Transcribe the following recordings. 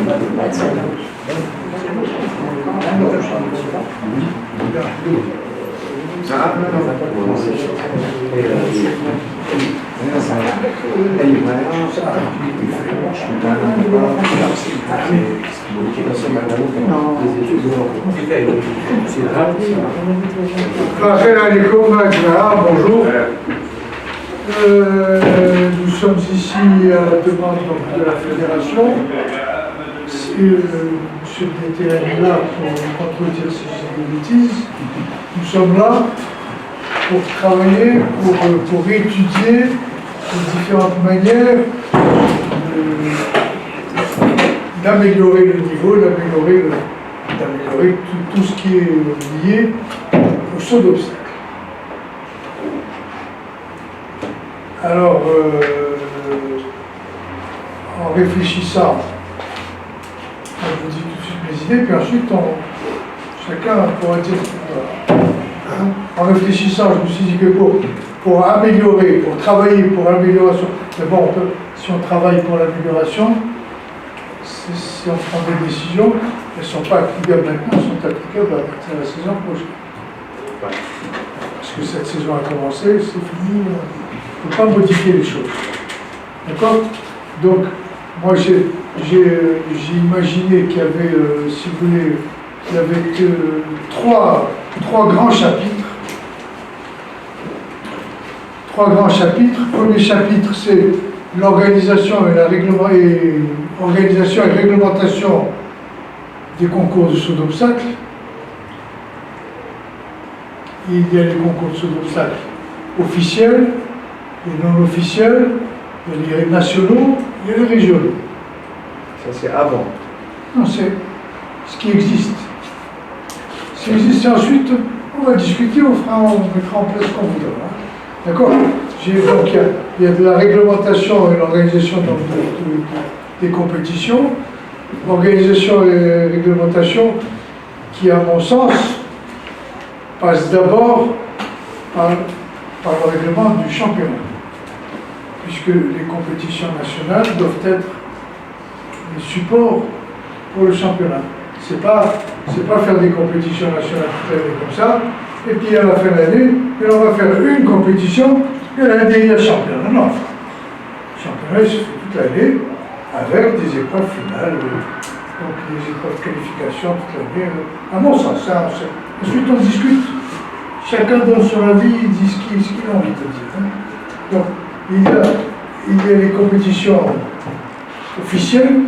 Bonjour. Nous sommes ici à la demande de la Fédération. M. Dété est là pour contredire ces bêtises. Nous sommes là pour travailler, pour étudier les différentes manières d'améliorer le niveau, d'améliorer tout ce qui est lié au saut d'obstacle. Alors, en réfléchissant, je vous dis tout de suite mes idées, puis ensuite chacun pourra dire. En réfléchissant, je me suis dit que pour améliorer, pour travailler pour l'amélioration, d'abord, si on travaille pour l'amélioration, si on prend des décisions, elles ne sont pas applicables maintenant, elles sont applicables à partir de la saison prochaine. Parce que cette saison a commencé, c'est fini, il ne faut pas modifier les choses. D'accord? Donc, moi j'ai imaginé qu'il y avait, si vous voulez, il y avait trois grands chapitres. Trois grands chapitres. Le premier chapitre, c'est l'organisation et réglementation des concours de saut d'obstacles. Il y a les concours de saut d'obstacles officiels, les non officiels, il y a les nationaux, il y a les régionaux. Ça c'est avant. Non, c'est ce qui existe. Ce qui existe, et ensuite, on va discuter, on mettra en place ce qu'on voudra. D'accord? Donc il y a de la réglementation et l'organisation des compétitions. Organisation et réglementation qui, à mon sens, passe d'abord par le règlement du championnat, puisque les compétitions nationales doivent être les supports pour le championnat. C'est pas faire des compétitions nationales toute l'année comme ça, et puis à la fin de l'année, on va faire une compétition, et l'année il y a le championnat. Non. Le championnat il se fait toute l'année avec des épreuves finales, donc des épreuves de qualification toute l'année. À mon sens, hein, ensuite on discute. Chacun donne son avis, il dit ce qu'il a envie de dire. Hein. Donc, il y a les compétitions officielles.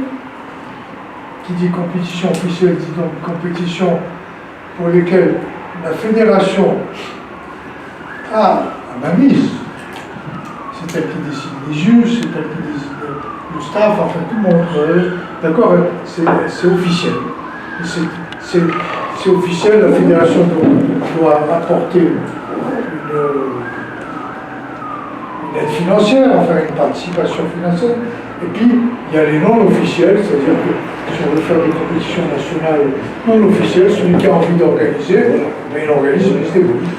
Qui dit compétition officielle dit donc compétition pour lesquelles la fédération a la mise. C'est elle qui décide les juges, c'est elle qui décide le staff, enfin tout le monde. D'accord? C'est officiel. C'est officiel, la fédération doit apporter une aide financière, enfin une participation financière. Et puis, il y a les non officiels, c'est-à-dire que si on veut faire des compétitions nationales non officielles, celui qui a envie d'organiser, ben, il organise, mais il se débrouille.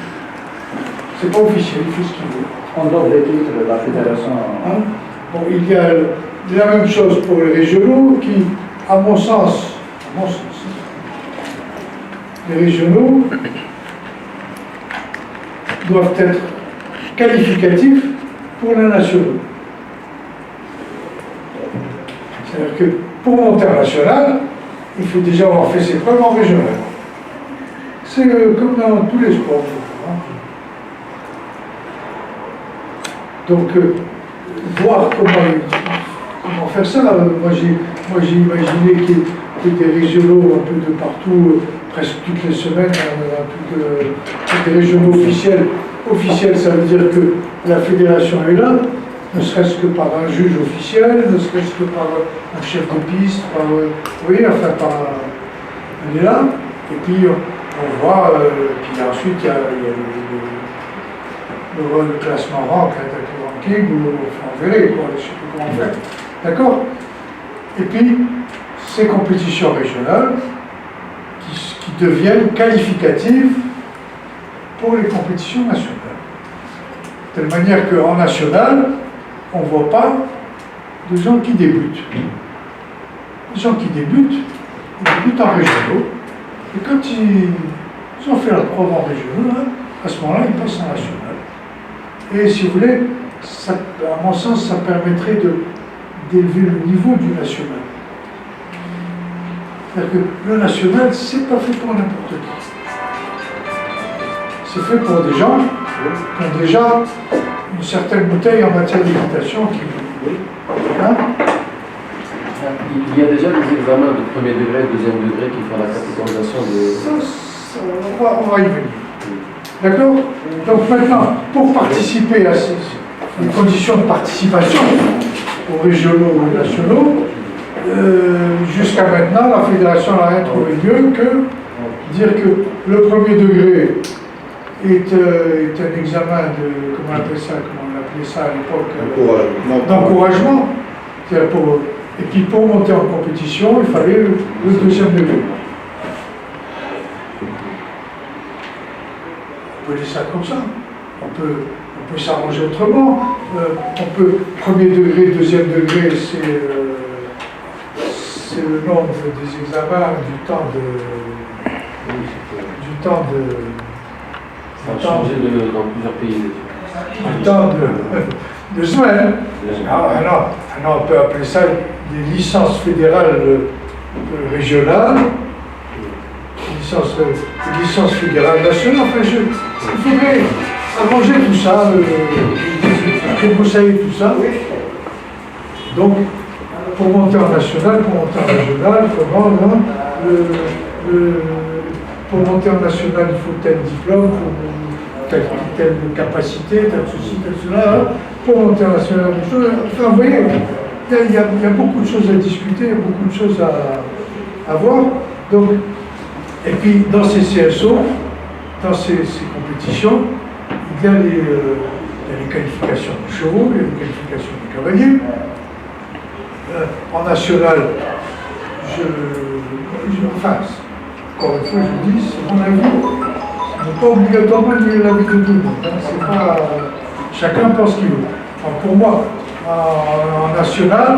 C'est pas officiel, il fait ce qu'il veut. On donne les titres de la fédération. Hein? Bon, il y a la même chose pour les régionaux qui, à mon sens, les régionaux doivent être qualificatifs pour les nationaux. C'est-à-dire que pour monter en national, il faut déjà avoir fait ses preuves en régional. C'est comme dans tous les sports. Hein. Donc, voir comment faire ça. Moi, j'ai imaginé qu'il y ait des régionaux un peu de partout, presque toutes les semaines, des régionaux officiels. Officiels, ça veut dire que la fédération est là, ne serait-ce que par un juge officiel, ne serait-ce que par un chef de piste, elle est là, et puis on voit, puis ensuite il y a le classement rank, le ranking, on verra, je ne sais plus comment faire. D'accord? Et puis, ces compétitions régionales qui deviennent qualificatives pour les compétitions nationales. De telle manière qu'en national, on ne voit pas de gens qui débutent. les gens qui débutent, ils débutent en régionaux. Et quand ils ont fait leur preuve en régionaux, hein, à ce moment-là, ils passent en national. Et si vous voulez, ça, à mon sens, ça permettrait d'élever le niveau du national. C'est-à-dire que le national, c'est pas fait pour n'importe qui. C'est fait pour des gens qui ont déjà une certaine bouteille en matière d'équitation. Hein? Il y a déjà des examens de premier degré, deuxième degré qui font la catégorisation des... On va y venir. D'accord? Donc maintenant, pour participer à les conditions de participation aux régionaux ou aux nationaux, jusqu'à maintenant, la fédération n'a rien trouvé mieux que dire que le premier degré est un examen de, comment on appelait ça à l'époque, d'encouragement. Et puis pour monter en compétition, il fallait le deuxième degré. On peut dire ça comme ça. On peut s'arranger autrement. Premier degré, deuxième degré, c'est le nombre des examens du temps Ça a changé dans plusieurs pays. Du temps de semaines. On peut appeler ça des licences fédérales régionales, licence fédérale nationale. Enfin, il faudrait arranger tout ça, débroussailler tout ça. Donc, pour monter en national, pour monter en régional, comment, non, pour monter en national, il faut tel diplôme, telle capacité, tel ceci, tel cela. Hein. Pour monter en national, enfin, vous voyez, il y a beaucoup de choses à discuter, il y a beaucoup de choses à voir. Donc, et puis, dans ces CSO, dans ces compétitions, il y a les qualifications des chevaux, il y a les qualifications des cavaliers. En national, encore une fois, je dis, c'est mon avis. Ce n'est pas obligatoirement l'avis de tout le monde. Hein. C'est pas, chacun pense qu'il veut. Alors pour moi, en national,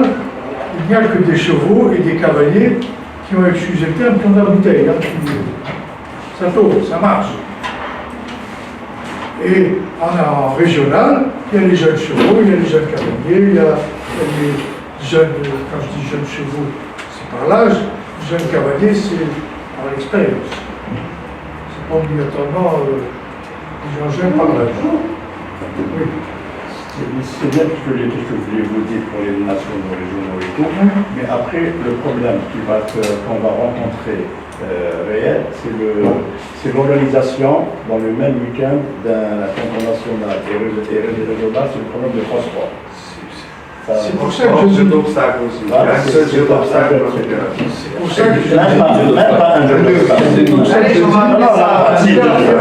il n'y a que des chevaux et des cavaliers qui ont excusé le terme, qui ont la bouteille. Hein. Ça tourne, ça marche. Et en régional, il y a les jeunes chevaux, il y a les jeunes cavaliers, il y a les jeunes, quand je dis jeunes chevaux, c'est par l'âge, jeunes cavaliers, c'est par l'expérience. C'est pas obligatoirement des gens jeunes par l'âge. Oui. C'est bien ce que je voulais vous dire pour les nationaux, régionaux et tout, mais après, le problème qu'on va rencontrer réel, c'est l'organisation dans le même week-end d'un concours national et régional, c'est le problème de transport. C'est pour ça que je jeu dis. d'obstacle aussi. Ah, Un seul jeu d'obstacle. C'est pour ça que je dis. Même pas un jeu d'obstacle.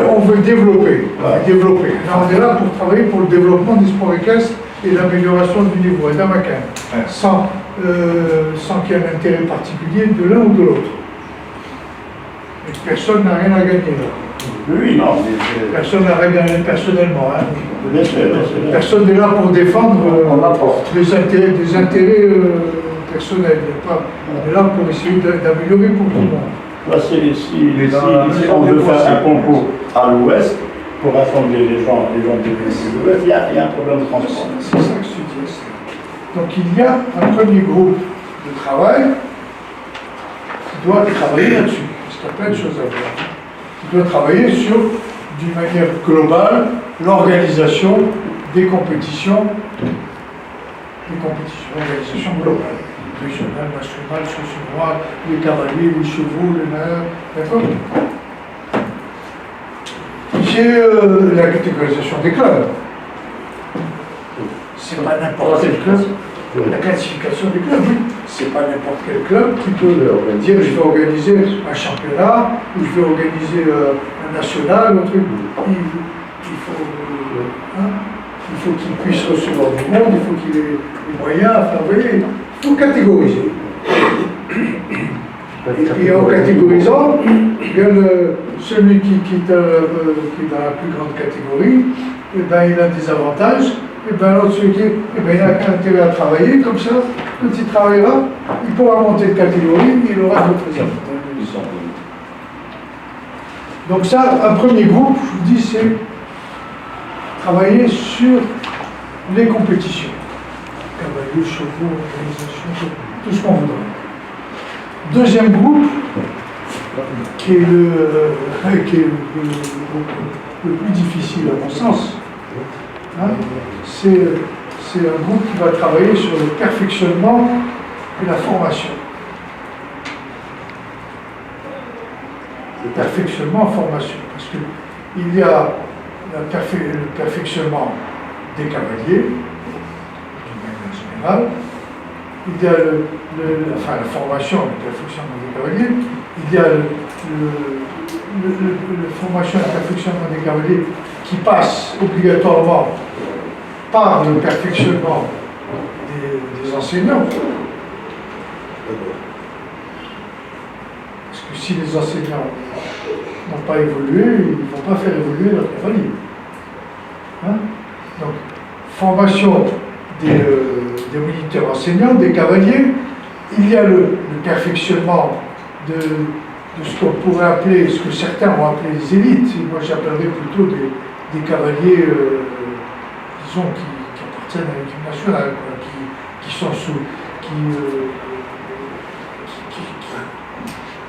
On veut développer. Là, on est là pour travailler pour le développement des sports équestres et l'amélioration du niveau, sans qu'il y ait un intérêt particulier de l'un ou de l'autre. Et personne n'a rien à gagner là. Oui, non. Personne n'a rien gagné personnellement. Hein. Bien sûr. Personne n'est là pour défendre des intérêts personnels. On est là pour essayer d'améliorer pour tout le monde. Là, si on veut faire un concours à l'ouest, pour rassembler les gens de l'ouest, il y a un problème de transport. C'est ça que je dis. Donc il y a un premier groupe de travail qui doit travailler là-dessus, parce qu'il y a plein de choses à voir. Qui doit travailler sur, d'une manière globale, l'organisation des compétitions, l'organisation globale, régionale, nationale, socio-droite, les cavaliers, les chevaux, les nains, d'accord? J'ai la catégorisation des clubs. C'est pas n'importe quel club. La classification des clubs, oui. C'est pas n'importe quel club qui peut dire je vais organiser un championnat ou je vais organiser un national, un truc. Il faut qu'il puisse recevoir du monde, il faut qu'il ait les moyens, enfin vous voyez, il faut catégoriser. Et en catégorisant, celui qui est dans la plus grande catégorie, eh ben, il a des avantages et bien l'autre celui qui il n'a qu'un intérêt à travailler, comme ça, quand il travaillera, il pourra monter de catégorie, il aura d'autres avantages. Donc ça, un premier groupe, je vous dis, c'est travailler sur les compétitions. Cavaliers, chevaux, organisation, tout ce qu'on voudra. Deuxième groupe, qui est le plus difficile à mon sens, hein, c'est un groupe qui va travailler sur le perfectionnement et la formation. Le perfectionnement et formation, parce qu'il y a le perfectionnement des cavaliers, d'une manière générale, il y a la formation et le perfectionnement des cavaliers, il y a la formation et le perfectionnement des cavaliers qui passe obligatoirement par le perfectionnement des enseignants. Parce que si les enseignants n'ont pas évolué, ils ne vont pas faire évoluer leurs cavaliers. Hein? Donc, formation des moniteurs enseignants, des cavaliers, il y a le perfectionnement de ce qu'on pourrait appeler, ce que certains ont appelé les élites, et moi j'appellerais plutôt des cavaliers, disons, qui appartiennent à l'équipe nationale, quoi, qui sont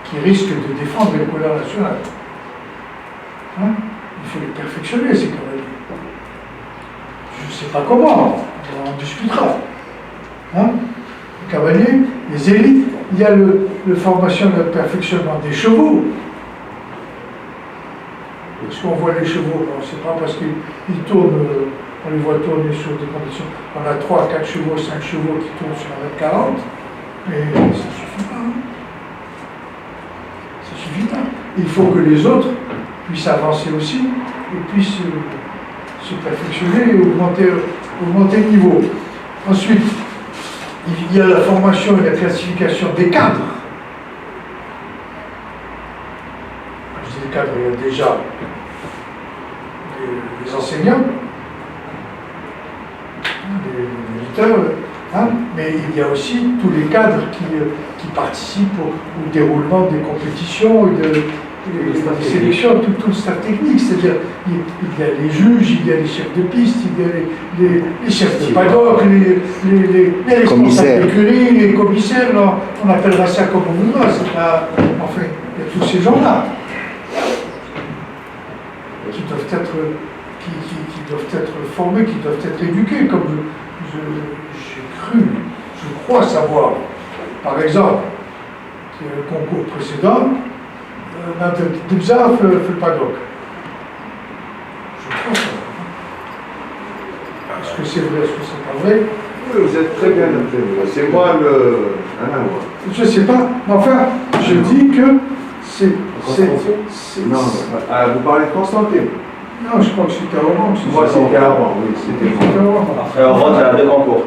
qui risquent de défendre les couleurs nationales. Hein? Il faut les perfectionner, ces cavaliers. Je ne sais pas comment, on en discutera. Hein? Les cavaliers, les élites, il y a le formation et le perfectionnement des chevaux. Parce qu'on voit les chevaux, ce n'est pas parce qu'ils tournent, on les voit tourner sur des compétitions. On a 3, 4 chevaux, 5 chevaux qui tournent sur 1m40, mais ça ne suffit pas. Hein? Ça ne suffit pas. Il faut que les autres puissent avancer aussi et puissent se perfectionner et augmenter le niveau. Ensuite, il y a la formation et la classification des cadres. Quand je dis les cadres, il y a déjà les enseignants, les moniteurs, hein, mais il y a aussi tous les cadres qui participent au déroulement des compétitions et des sélections, tout le staff technique, c'est-à-dire il y a les juges, il y a les chefs de piste, il y a les chefs de paddock, les responsables d'écurie, les commissaires, on appellera ça comme on voudra, enfin, il y a tous ces gens-là qui doivent être formés, qui doivent être éduqués, comme je crois savoir, par exemple, le concours précédent, Dibza fait le paddock. Je crois ça. Est-ce que c'est vrai, est-ce que c'est pas vrai? Oui, vous êtes très bien noté. C'est moi le. Je ne sais pas, mais enfin, je dis que c'est. Non, vous parlez de Constantine. Non, je crois que c'était avant. Moi, c'était avant, oui. C'était avant. Après, en vente, il y a deux concours.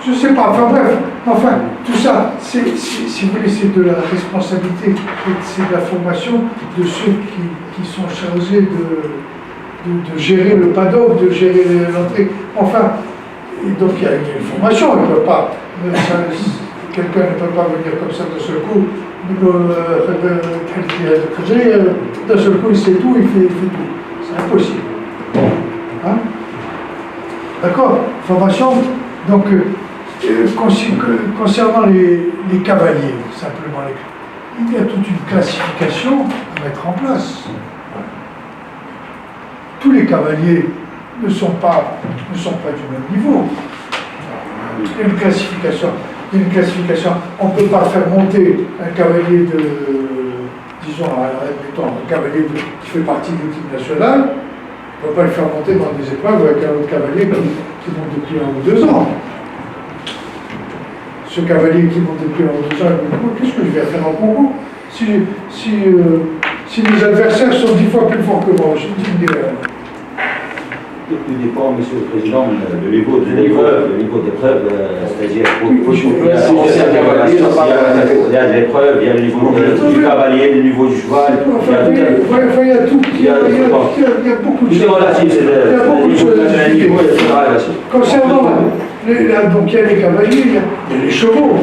Je ne sais pas, enfin bref, enfin, tout ça, si vous voulez, c'est de la responsabilité, c'est de la formation de ceux qui sont chargés de gérer le paddock, de gérer l'entrée. Enfin, et donc il y a une formation, il ne peut pas, quelqu'un ne peut pas venir comme ça d'un seul coup, d'un seul coup il sait tout, il fait tout. C'est impossible. Hein? D'accord? Formation, donc, concernant les cavaliers, simplement, il y a toute une classification à mettre en place. Tous les cavaliers ne sont pas du même niveau. Il y a une classification. On ne peut pas faire monter un cavalier disons, admettons, un cavalier qui fait partie de l'équipe nationale, on ne peut pas le faire monter dans des épreuves avec un autre cavalier qui monte depuis 1 ou 2 ans. Ce cavalier qui monte depuis 1 ou 2 ans, qu'est-ce que je vais faire en concours si les adversaires sont 10 fois plus forts que moi, je me dirais. Tout dépend, Monsieur le Président, du niveau d'épreuve, c'est-à-dire il y a des épreuves, il y a le niveau du cavalier, le niveau du cheval, Il y a tout. Il y a beaucoup de choses. C'est relatif, c'est un niveau relatif. Concernant donc il y a les cavaliers, il y a les chevaux.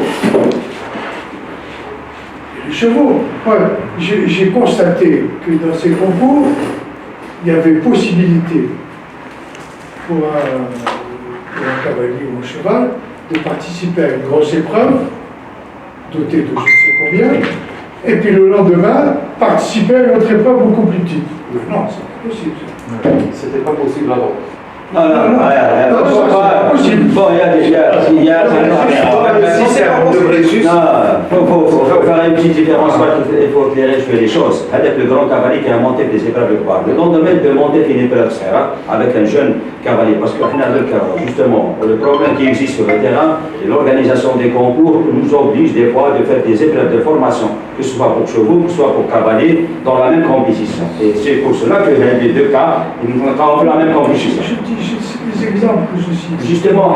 Les chevaux. Ouais, j'ai constaté que dans ces concours, il y avait possibilité pour un cavalier ou un cheval de participer à une grosse épreuve, dotée de je ne sais combien, et puis le lendemain, participer à une autre épreuve beaucoup plus petite. Non, c'est pas possible. C'était pas possible avant. Non, bon, il y a faut faire une petite différence, il faut éclairer sur les choses. Avec le grand cavalier qui a monté des épreuves de part. Le lendemain de monter une épreuve avec un jeune cavalier, parce que justement, le problème qui existe sur le terrain, et l'organisation des concours nous oblige des fois de faire des épreuves de formation, que ce soit pour chevaux, que ce soit pour cavaliers, dans la même compétition. Et c'est pour cela que dans les deux cas, on fait la même compétition. C'est des exemples que je cite. Justement,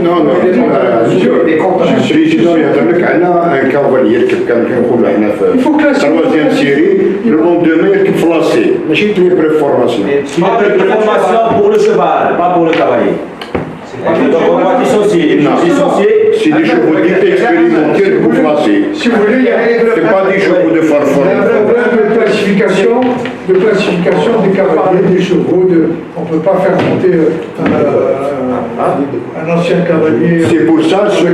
Non, président يهضر على un cavalier يركب كان كنقولوا حنا في troisième série le lendemain يركب في لاسي ماشي تريبريف فورماسيون. Pas de formation pour le cheval, pas pour le cavalier. C'est des chevaux expérimentés pour placer. Si vous voulez, il y a C'est pas des chevaux de farfort. un problème de classification des cavaliers, des chevaux. On ne peut pas faire monter un ancien cavalier. C'est pour ça, Monsieur le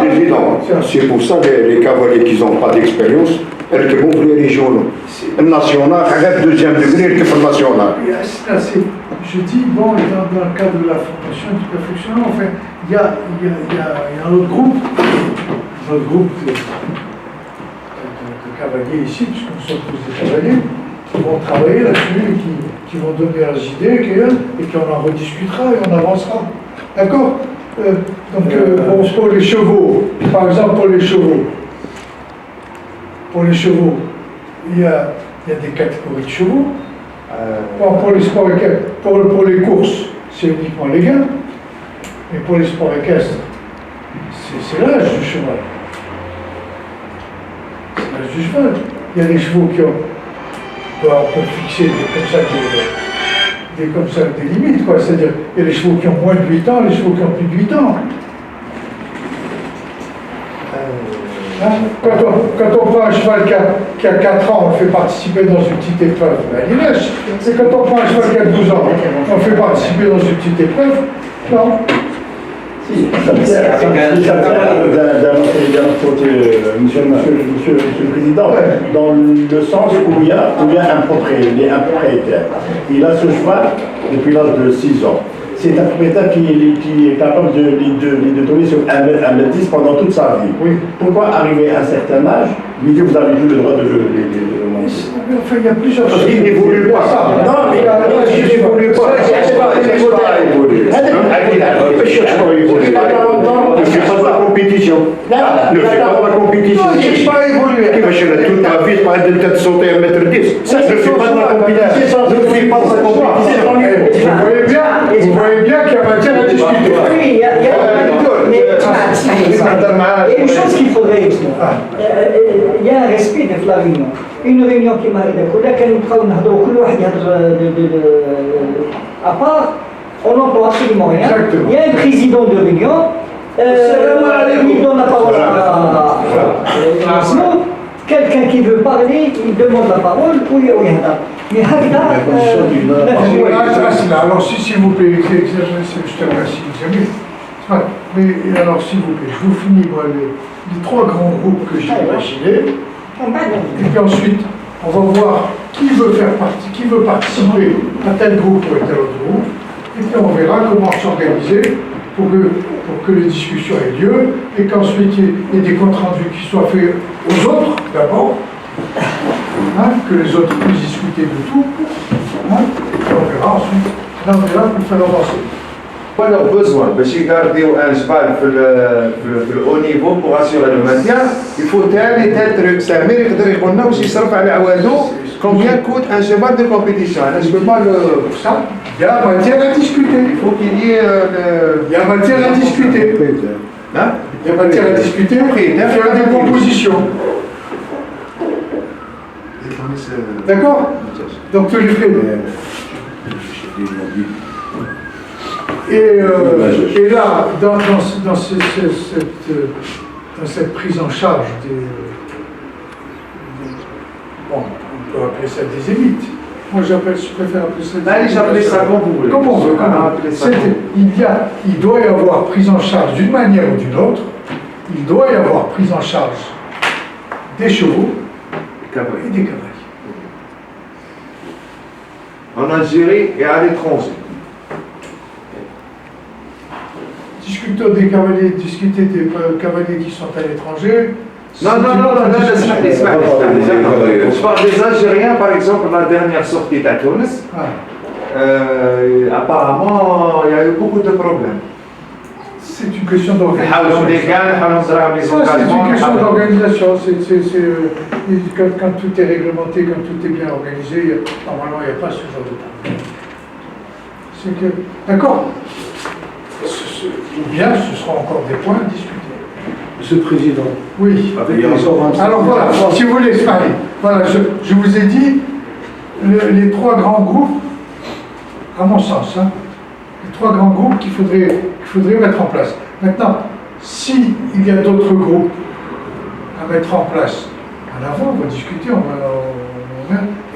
Président, c'est pour ça les cavaliers qui n'ont pas d'expérience, ils vont pour les régionaux. Le national, regarde deuxième degré, ils vont national. Je dis, bon, dans le cadre de la formation et du perfectionnement, enfin, il y a un autre groupe de cavaliers ici, puisqu'on sont tous des cavaliers, qui vont travailler là-dessus, qui vont donner leurs idées, et qu'on en rediscutera et on avancera. D'accord pour les chevaux, par exemple pour les chevaux, il y a des catégories de chevaux. Pour les sports équestres, pour les courses, c'est uniquement les gains, mais pour les sports équestres, c'est l'âge du cheval. C'est l'âge du cheval. Il y a des chevaux qui ont, on peut fixer comme ça des limites, quoi. C'est-à-dire, il y a les chevaux qui ont moins de 8 ans, les chevaux qui ont plus de 8 ans. Quand on prend un cheval qui a 4 ans, on le fait participer dans une petite épreuve, il lâche. C'est quand on prend un cheval qui a 12 ans, on le fait participer dans une petite épreuve, non. Si, d'un autre côté, monsieur le Président, dans le sens où il y a un propriétaire. Il a ce cheval depuis l'âge de 6 ans. C'est un propriétaire qui est capable de les donner sur 1m10 pendant toute sa vie. Oui. Pourquoi arriver à un certain âge, lui dire vous avez plus le droit de le monter? Enfin, il y a plusieurs choses. Il n'évolue pas. Non, mais il n'évolue pas. Ne fais pas de la compétition. Ne fais pas de la compétition. Qui va chercher toute ta vie pour être de sauter 1m10. Ne fais pas de la compétition. Ne fais pas de la compétition. Vous voyez bien qu'il y a matière à discuter. Oui, il y a une chose qu'il faudrait expliquer. Il y a un respect de la réunion. Une réunion qui m'a dit à part, on n'entend absolument rien. Il y a un président de réunion. Il donne la parole à quelqu'un qui veut parler, il demande la parole, oui. Mais alors, s'il vous plaît, je te remercie, mais alors, s'il vous plaît, je vous finis les 3 grands groupes que j'ai imaginés, et puis ensuite, on va voir qui veut participer à tel groupe ou à tel autre groupe, et puis on verra comment s'organiser pour que les discussions aient lieu, et qu'ensuite il y ait des comptes rendus qui soient faits aux autres, d'abord, que les autres puissent discuter de tout, et on verra ensuite, là on est là pour faire avancer. On a besoin de garder un cheval pour le haut niveau pour assurer le maintien. Il faut tel et tel truc. Ça mérite de répondre aussi sur le Combien coûte un cheval de compétition? Je ne peux pas le. Pour ça, il y a matière à discuter. Il faut qu'il y ait. Il y a matière à discuter. Hein? Il y a matière à discuter, faire des propositions. D'accord? Donc tu les fais. Et là, dans cette prise en charge bon, on peut appeler ça des élites. Moi je préfère appeler ça des Allez, j'appelle ça comme vous voulez. Comme on veut. Il doit y avoir prise en charge d'une manière ou d'une autre. Il doit y avoir prise en charge des chevaux et des cavaliers. En Algérie et à l'étranger. Discuter des cavaliers qui sont à l'étranger. Non, je parle des Algériens, par exemple, la dernière sortie à Tunis. Apparemment, il y a eu beaucoup de problèmes. C'est une question d'organisation. C'est une question d'organisation. Quand tout est réglementé, quand tout est bien organisé, normalement, il n'y a pas ce genre de problème. C'est que. D'accord. Ou bien ce sera encore des points à discuter. Monsieur le Président. Oui. Alors voilà, si vous voulez, voilà, je vous ai dit les trois grands groupes, à mon sens, hein, les trois grands groupes qu'il faudrait mettre en place. Maintenant, s'il y a d'autres groupes à mettre en place, en avant, on va discuter,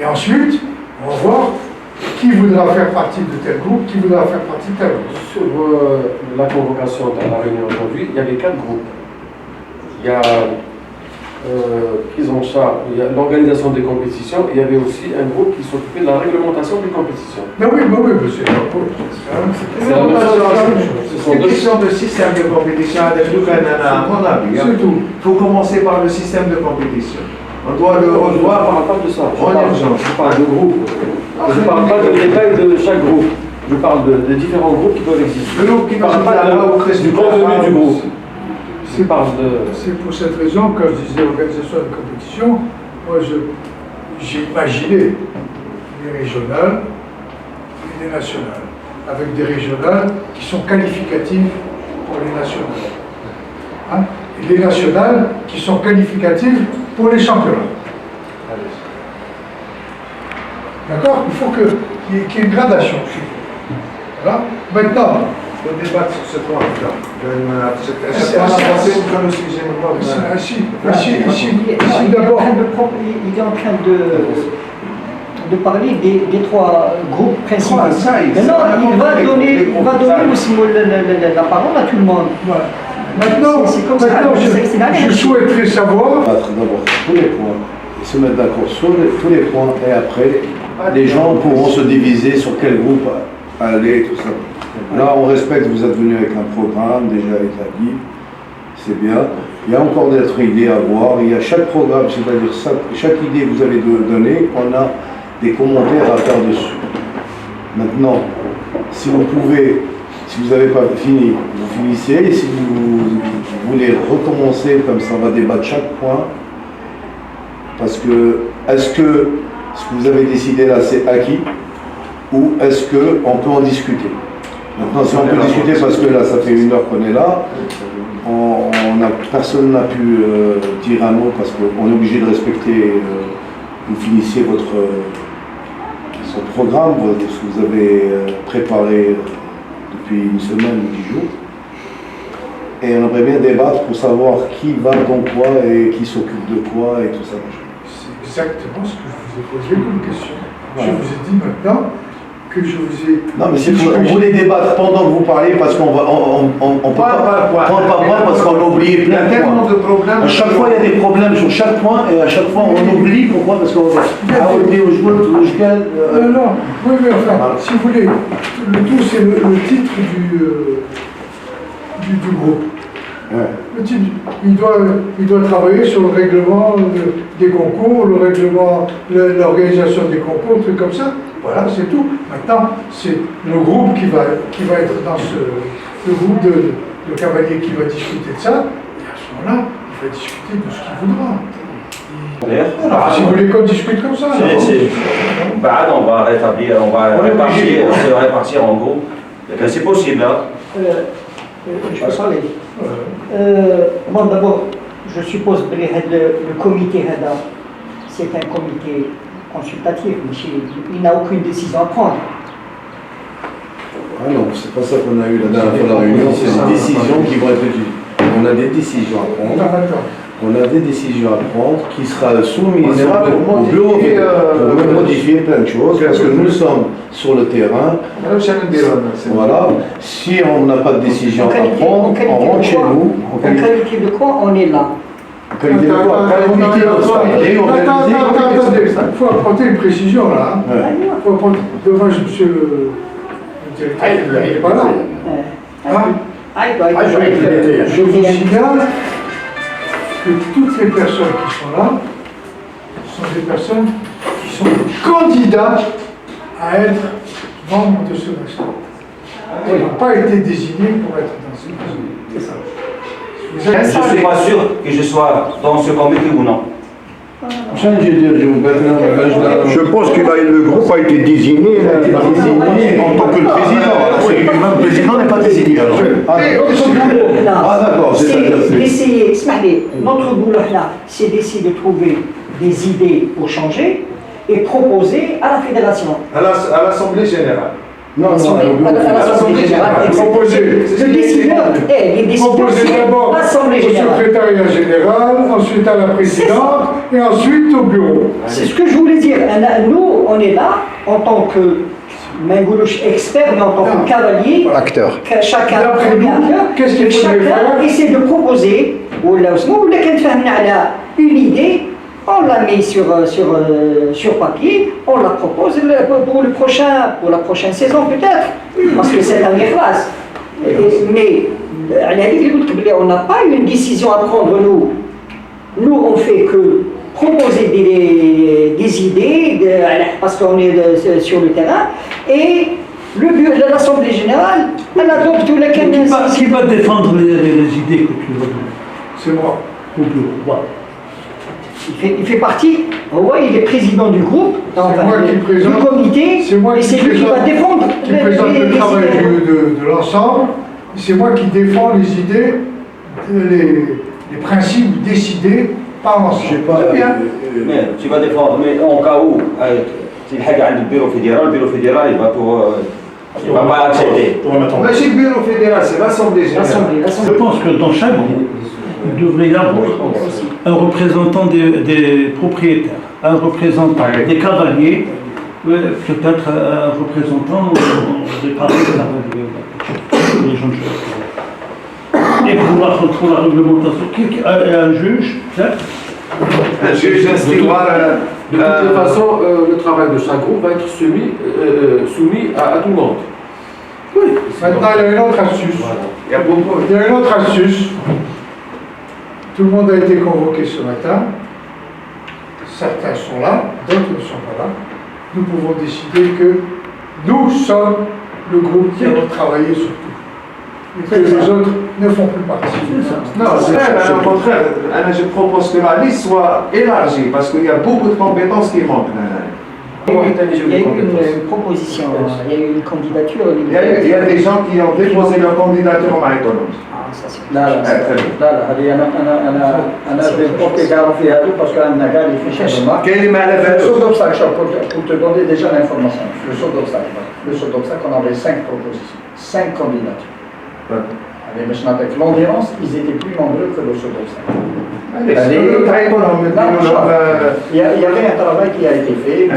et ensuite, on va voir qui voudra faire partie de tel groupe, qui voudra faire partie de tel groupe. Sur la convocation de la réunion aujourd'hui, il y avait 4 groupes. Il y a prise en charge, il y a l'organisation des compétitions, et il y avait aussi un groupe qui s'occupait de la réglementation des compétitions. Ben oui, c'est la même chose. C'est une question de système de compétition avec à mon avis. C'est tout. Il faut commencer par le système de compétition. On doit le Je ne revoir parle pas de ça. en urgence. Je parle de groupe. Je ne parle pas de détails de chaque groupe. Je parle de différents groupes qui peuvent exister. Le groupe qui Je parle pas du contenu du groupe. C'est pour cette raison, quand je disais organisation de compétition, moi j'ai imaginé les régionales et les nationales, avec des régionales qui sont qualificatives pour les nationales. Hein, et les nationales qui sont qualificatives pour les championnats. D'accord? Il faut qu'il y ait une gradation. Voilà. Maintenant, On débat sur ce point-là. D'abord, il est en train de parler des trois groupes principaux. Maintenant, il va donner aussi la parole à tout le monde. voilà. Maintenant, je souhaiterais savoir. D'abord tous les points et se mettre d'accord sur tous les points et après les gens pourront se diviser sur quel groupe aller, tout ça. Là on respecte, vous êtes venu avec un programme déjà établi, c'est bien. Il y a encore d'autres idées à voir, il y a chaque programme, c'est-à-dire chaque idée que vous allez donner, on a des commentaires à faire dessus. Maintenant, si vous pouvez, si vous n'avez pas fini, vous finissez, et si vous voulez recommencer, comme ça on va débattre chaque point, parce que, est-ce que ce que vous avez décidé là c'est acquis, ou est-ce qu'on peut en discuter? Maintenant, si on peut discuter, parce que là ça fait 1 heure qu'on est là, personne n'a pu dire un mot, parce qu'on est obligé de respecter, vous finissiez votre programme, ce que vous avez préparé depuis 1 semaine ou 10 jours. Et on aimerait bien débattre pour savoir qui va dans quoi et qui s'occupe de quoi et tout ça. C'est exactement ce que je vous ai posé comme question. Voilà. Je vous ai dit maintenant que je vous ai... Non mais c'est pour, on voulait débattre pendant que vous parlez parce qu'on va... On peut pas parce qu'on a oublié plein de points. Il y a tellement de problèmes. À chaque fois il y a des problèmes sur chaque point et à chaque fois on oublie. Pourquoi? Parce qu'on va... Non, oui mais enfin, si vous voulez, le tout c'est le titre du groupe. Ouais. Le type, il doit travailler sur le règlement des concours, le règlement, l'organisation des concours, trucs comme ça. Voilà, c'est tout. Maintenant, c'est le groupe qui va être dans le groupe de cavaliers qui va discuter de ça. Et à ce moment-là, il va discuter de ce qu'il voudra. Alors, si vous voulez qu'on discute comme ça, alors. Bah, on va rétablir, on va répartir en groupe. C'est possible, hein. Je peux parler. Bon, d'abord, je suppose que le comité HADA, c'est un comité consultatif, mais il n'a aucune décision à prendre. Ah non, c'est pas ça qu'on a eu la dernière fois la réunion, c'est des décisions qui vont être étudiées. On a des décisions à prendre. On a des décisions à prendre qui sera soumises au bureau pour modifier plein de choses parce que nous sommes sur le terrain. Voilà. Si on n'a pas de décision à prendre, on rentre chez nous. En qualité de quoi on est là? En qualité de quoi? Il faut apporter une précision là. Il faut apporter devant monsieur le directeur. Il n'est pas là. Je vous signale que toutes les personnes qui sont là sont des personnes qui sont candidats à être membres de ce réseau. Ils n'ont pas été désignés pour être dans ce réseau. C'est ça. Je ne suis pas sûr que je sois dans ce comité ou non. Je pense que le groupe a été désigné. En tant que le président. Le président n'est pas désigné alors. Ah d'accord, c'est d'essayer, notre boulot là, c'est d'essayer de trouver des idées pour changer et proposer à la fédération. À l'Assemblée générale. Non, à l'Assemblée générale. Le décideur est les décideurs, Proposez c'est d'abord l'Assemblée au générale. secrétariat général, ensuite à la présidente et ensuite au bureau. C'est ce que je voulais dire. Nous, on est là en tant que Mengoulouche expert, mais en tant que cavalier, Acteur. chacun D'après nous, qu'est-ce qu'il faudrait chacun faire? essaie de proposer, ou là, une idée, on la met sur papier, on la propose pour la prochaine saison peut-être, parce que c'est la dernière phase. Mais on n'a pas une décision à prendre nous. Nous, on fait que proposer des idées, parce qu'on est sur le terrain, et le bureau de l'Assemblée générale, elle adopte tous les Qui va défendre les idées que tu veux donner C'est moi. au bureau? Voilà. Il fait partie, il est président du groupe, du comité, et c'est lui qui va défendre qui présente le travail de l'ensemble. C'est moi qui défends les idées, les principes décidés par l'ensemble. Mais tu vas défendre, mais en cas où, c'est le bureau fédéral, il va il va pas accepter. Mais c'est le bureau fédéral, c'est l'Assemblée générale. Je pense que dans chaque groupe, il devrait y avoir un représentant des propriétaires, un représentant des cavaliers, peut-être un représentant des parents cavaliers, les gens de cheval. Et pour la réglementation, un juge, peut-être. Un juge instructeur. De toutes les façons, le travail de chaque groupe va être soumis à tout le monde. Oui. Maintenant, il y a une autre astuce. Il y a une autre astuce. Tout le monde a été convoqué ce matin. Certains sont là, d'autres ne sont pas là. Nous pouvons décider que nous sommes le groupe qui allons travailler sur tout. Et que les autres ne font plus partie. Non, c'est vrai, au contraire, je propose que la liste soit élargie parce qu'il y a beaucoup de compétences qui manquent. Il y a eu une proposition, il y a eu une candidature. Il y a des gens qui ont déposé leur candidature en économie. لا هذه انا بنحط كارو في هذا باسكو عندنا كاع لي فيش هذوما كاين اللي ما على Le saut بالوش. d'obstacle, pour te donner déjà l'information, le saut d'obstacle, on avait 5 propositions, 5 candidatures. Avec le Schnapek, l'endurance, ils étaient plus nombreux que le saut d'obstacle. Il y avait un travail qui a été fait, il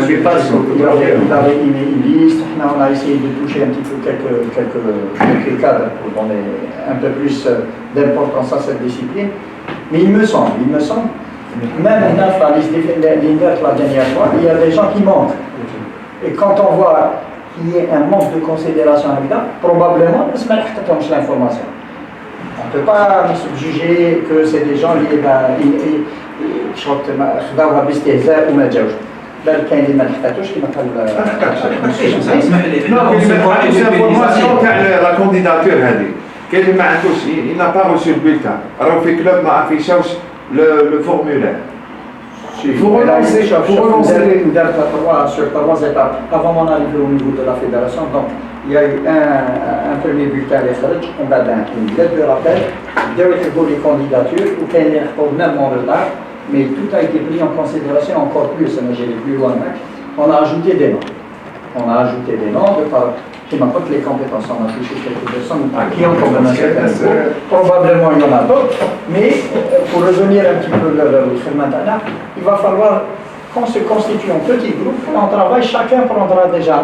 avait une liste, on a essayé de toucher un petit peu quelques cadres pour donner un peu plus d'importance à cette discipline. Mais il me semble, même dans la liste d'Invert la dernière fois, il y a des gens qui manquent. Et quand on voit qu'il y a un manque de considération avec ça, probablement, on ne peut pas l'information. On ne peut pas juger que c'est des gens qui خداوها باستهزاء وما جاوش. بل كاين اللي ما لحقاتوش كما قال l'information تاع لا كونديداتور هذه كاين اللي ما عندوش il n'a pas reçu le bulletin. راهو في كلوب ما افيشاوش le formulaire. Il faut relancer sur 3 étapes avant mon arrivée au niveau de la fédération. Donc, il y a eu un premier bulletin on a une lettre de rappel, les candidatures, ou même en retard, mais tout a été pris en considération encore plus, j'ai plus loin. On a ajouté des noms. De par les compétences, on a touché quelques personnes qui ont quand même un certain niveau. Probablement il y en a d'autres, mais pour revenir un petit peu maintenant, il va falloir qu'on se constitue en petits groupes, on travaille, chacun prendra déjà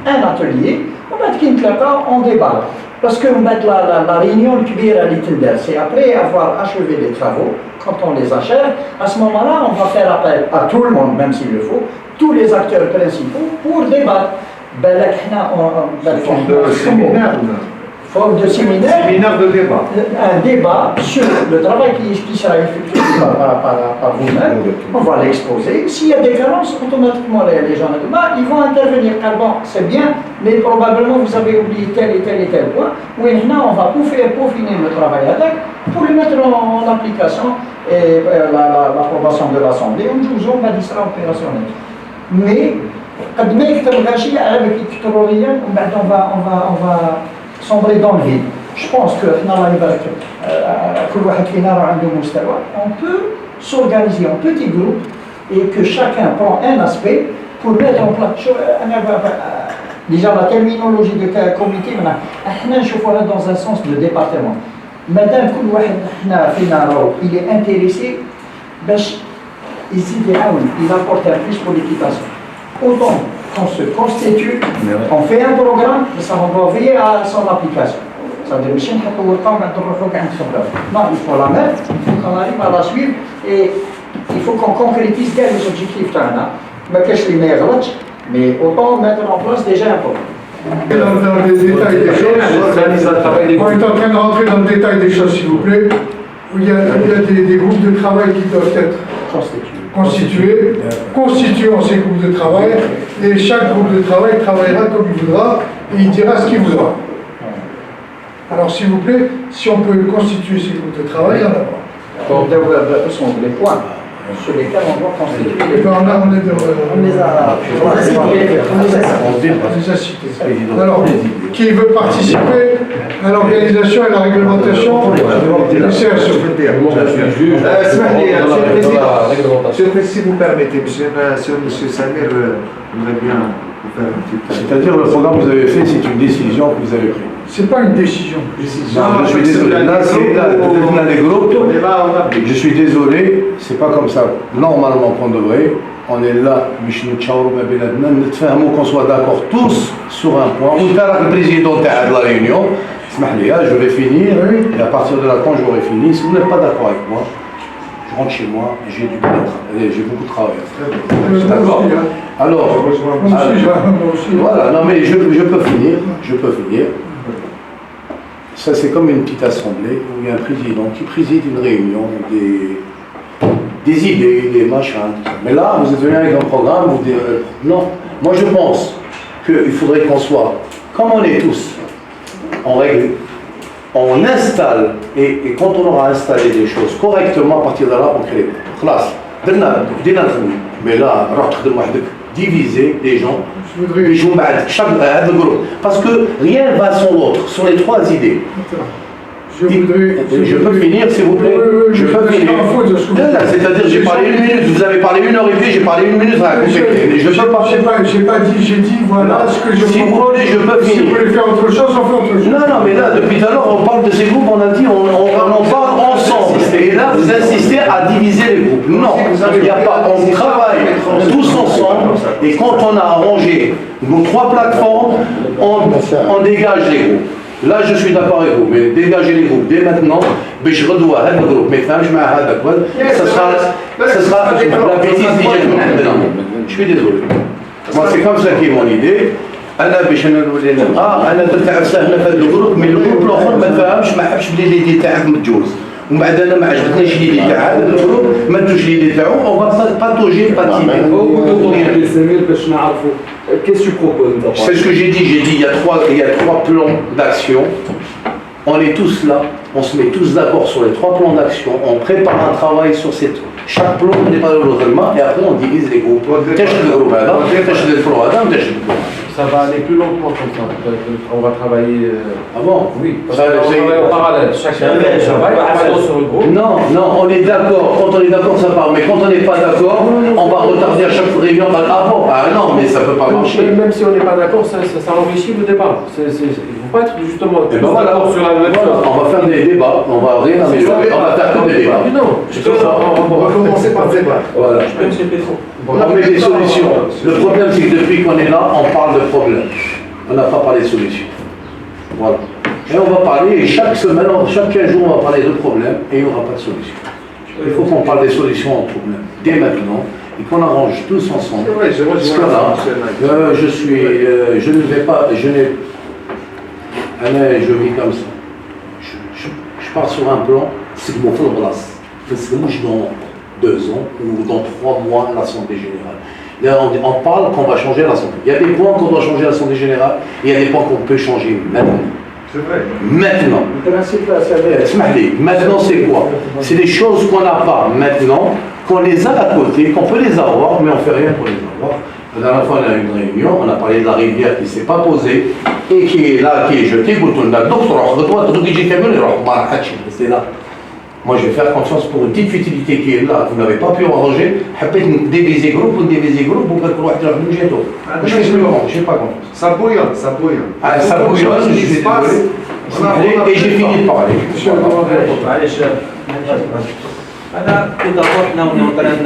un atelier, on débat. Parce que la réunion c'est après avoir achevé les travaux, quand on les achève, à ce moment-là, on va faire appel à tout le monde, même s'il le faut, tous les acteurs principaux pour débattre. Forme de séminaire. Séminaire de débat. Un débat sur le travail qui sera effectué par vous-même. On va l'exposer. S'il y a des carences, automatiquement les gens ils vont intervenir. Car bon, c'est bien, mais probablement vous avez oublié tel et tel point. Oui, maintenant on va peaufiner le travail avec pour le mettre en application et l'approbation de l'Assemblée. On sera opérationnel. Mais قد ما يكتب غاشية عابك إلكترونيا ومن بعد on va sombrer dans le vide. Je pense que الله يبارك كل واحد فينا راه عنده مستوى. On peut s'organiser en petits groupes et que chacun prend un aspect pour mettre en place. Déjà la terminologie de comité, احنا نشوفوها dans un sens de département. Madame كل واحد احنا فينا il est intéressé باش يزيد يعاون, il apporte un plus pour l'équitation. Autant qu'on se constitue, on fait un programme, mais ça va veiller à son application. C'est-à-dire, non, il faut la mettre, il faut qu'on arrive à la suivre et il faut qu'on concrétise bien les objectifs. Mais autant mettre en place déjà un programme. Dans les détails des choses, on est en train de rentrer dans le détail des choses, s'il vous plaît. Il y a des groupes de travail qui doivent être constituons ces groupes de travail et chaque groupe de travail travaillera comme il voudra et il dira ce qu'il voudra. Alors s'il vous plaît, si on peut constituer ces groupes de travail, il y en a pas. Ce sont les points sur lesquels on doit constituer. On les a cités. Alors, qui veut participer à l'organisation et la réglementation du CSE? Si vous permettez, monsieur Samir, j'aimerais bien vous faire un petit peu. C'est-à-dire le programme que vous avez fait, c'est une décision que vous avez prise. C'est pas une décision. Non, je suis désolé. Là, c'est là les groupes. Je suis désolé, c'est pas comme ça. Normalement qu'on devrait, on est là, qu'on soit d'accord tous sur un point. On est le président de la réunion. Je vais finir, et à partir de là, quand j'aurai fini, si vous n'êtes pas d'accord avec moi, je rentre chez moi, j'ai beaucoup de travail. D'accord. Alors, voilà, non mais je peux finir. Ça c'est comme une petite assemblée où il y a un président qui préside une réunion, des idées, des machins. Mais là, vous êtes venu avec un programme, non. Moi je pense qu'il faudrait qu'on soit, comme on est tous, en règle, on installe, et quand on aura installé des choses correctement, à partir de là, on crée les classes. Mais là, diviser les gens, chaque groupe. Parce que rien ne va sans l'autre, sur les 3 idées. Je peux finir, s'il vous plaît? Je peux finir. C'est-à-dire, j'ai parlé 1 minute, vous avez parlé 1 heure et demie, j'ai parlé 1 minute à compléter. Je peux pas. J'ai pas dit, j'ai dit, voilà ce que je si vous voulez, je peux finir. Si vous voulez faire autre chose, on fait autre chose. Non, mais là, depuis tout à l'heure, on parle de ces groupes, on a dit, on en parle ensemble. Et là, vous insistez à diviser les groupes. Non, il n'y a pas. On travaille tous ensemble, et quand on a arrangé nos 3 plateformes, on dégage les groupes. Là, je suis d'accord avec vous, mais dégagez les groupes dès maintenant. Mais je redois un groupe, mais ça sera la bêtise déjà. Je suis désolé. Moi, c'est comme ça qui est mon idée. انا باش نولي نبقى انا درت عفسه في هذا الجروب، من الجروب الاخر ما فهمش، ما حبش بلي ليدي تاعك متجوز، ومن بعد انا ما عجبتنيش ليدي تاع هذا الجروب، ما ندوش ليدي تاعو، اون باتوجي باتيمي. Qu'est-ce que tu proposes? C'est ce que j'ai dit, il y a 3 plans d'action. On est tous là, on se met tous d'accord sur les 3 plans d'action, on prépare un travail sur ces chaque plan n'est pas le règlement et après on divise les groupes. Tâche le groupe, tâche le pro, tâche le pro. Ça va aller plus lentement comme ça. On va travailler. Ah bon? Oui, parce Ça, qu'on c'est- travaille en parallèle. Chacun travaille sur le groupe. Non, on est d'accord. Quand on est d'accord, ça part. Mais quand on n'est pas d'accord, on va retarder à chaque réunion. Ah bon? Ah non, mais ça peut pas marcher. Même si on n'est pas d'accord, ça enrichit le débat. Il ne faut pas être justement Et tous ben voilà, d'accord sur la même voilà, chose. on va faire des débats, on va rien améliorer, on va faire que des débats. Non, On va commencer par le débat. Voilà. je peux me répéter. On met des solutions. Le problème, c'est que depuis qu'on est là, on parle de problème. On n'a pas parlé de solutions. Voilà. Et on va parler, et chaque semaine, chaque 15 jours, on va parler de problèmes et il n'y aura pas de solution. Il faut qu'on parle des solutions aux problèmes dès maintenant et qu'on arrange tous ensemble. C'est vrai, je Parce que rejoins là, je ne vais pas, je vis comme ça. Je pars sur un plan, c'est que mon fond de place. Parce que moi, je suis dans 2 ans ou dans 3 mois l'Assemblée générale. Là, on parle qu'on va changer l'Assemblée. Il y a des points qu'on doit changer l'Assemblée générale et il y a des points qu'on peut changer maintenant. C'est vrai. Maintenant. Le principe, là, c'est Maintenant, c'est quoi? C'est des choses qu'on n'a pas maintenant, qu'on les a à côté, qu'on peut les avoir, mais on ne fait rien pour les avoir. La dernière fois, on a eu une réunion, on a parlé de la rivière qui ne s'est pas posée et qui est là, qui est jetée. C'est là. Moi, je vais faire confiance pour une petite futilité qui est là. Vous n'avez pas pu arranger. Diviser groupe, vous divisez groupe, vous je n'ai pas confiance. Ça bouillonne, ça bouillonne. Ah, ça bouillonne, je suis désolé. Et j'ai fini de parler. معلش أنا tout d'abord on est en train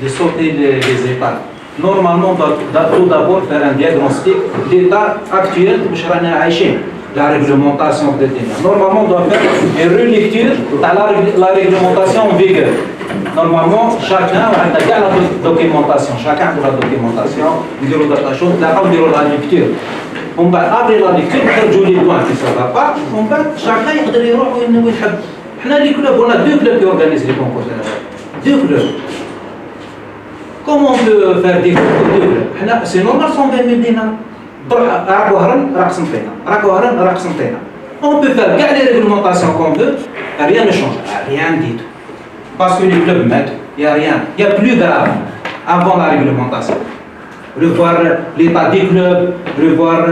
de sauter les étapes. Normalement tout d'abord faire un diagnostic d'état actuel باش رانا عايشين. La réglementation de l'État. Normalement, on doit faire une relecture de la réglementation en vigueur. Normalement, chacun a la documentation. Chacun a la documentation. On dit la lecture. On va abrir la lecture, on va les points qui ne sont pas. On va chacun يقدر يروح وين يحب. احنا les clubs, on a 2 clubs qui organisent les concours. 2 clubs. Comment on peut faire des concours? C'est normal 120 000 dinars. On peut faire garder les réglementations qu'on veut, rien ne change, rien du tout. Parce que les clubs mettent, il n'y a rien. Il y a plus grave avant la réglementation. Revoir l'état des clubs, revoir